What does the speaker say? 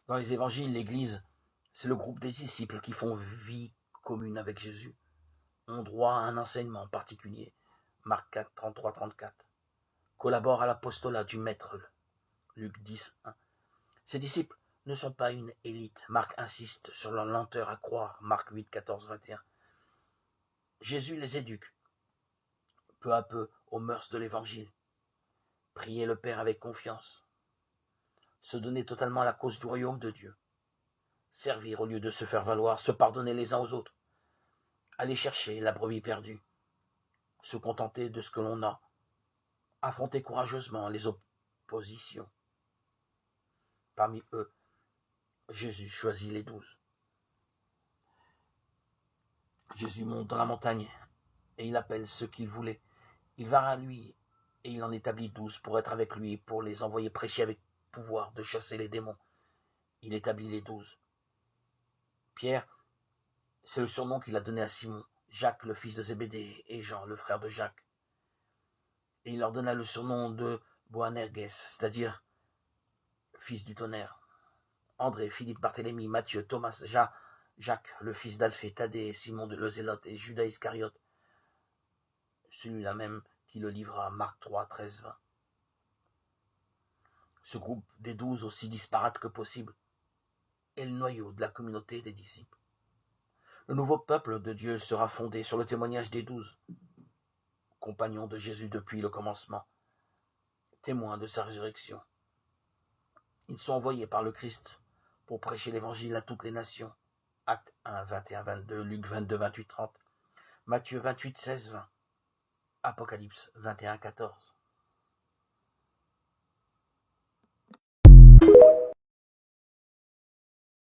Dans les évangiles, l'Église, c'est le groupe des disciples qui font vie commune avec Jésus, ont droit à un enseignement particulier, Marc 4, 33, 34, collabore à l'apostolat du Maître, Luc 10, 1. Ces disciples ne sont pas une élite, Marc insiste sur leur lenteur à croire, Marc 8, 14, 21. Jésus les éduque, peu à peu, aux mœurs de l'Évangile. Prier le Père avec confiance, se donner totalement à la cause du royaume de Dieu, servir au lieu de se faire valoir, se pardonner les uns aux autres, aller chercher la brebis perdue, se contenter de ce que l'on a, affronter courageusement les oppositions. Parmi eux, Jésus choisit les 12. Jésus monte dans la montagne et il appelle ceux qu'il voulait. Il va à lui et il en établit 12 pour être avec lui, pour les envoyer prêcher avec pouvoir de chasser les démons. Il établit les 12. Pierre, c'est le surnom qu'il a donné à Simon, Jacques le fils de Zébédée et Jean le frère de Jacques. Et il leur donna le surnom de Boanerges, c'est-à-dire fils du tonnerre. André, Philippe, Barthélemy, Matthieu, Thomas, Jacques, le fils d'Alphée, Thaddée, Simon de Zélote et Judas Iscariote, celui-là même qui le livra, Marc 3, 13, 20. Ce groupe des 12, aussi disparate que possible, est le noyau de la communauté des disciples. Le nouveau peuple de Dieu sera fondé sur le témoignage des 12, compagnons de Jésus depuis le commencement, témoins de sa résurrection. Ils sont envoyés par le Christ pour prêcher l'évangile à toutes les nations. Actes 1, 21, 22, Luc 22, 28, 30, Matthieu 28, 16, 20, Apocalypse 21, 14.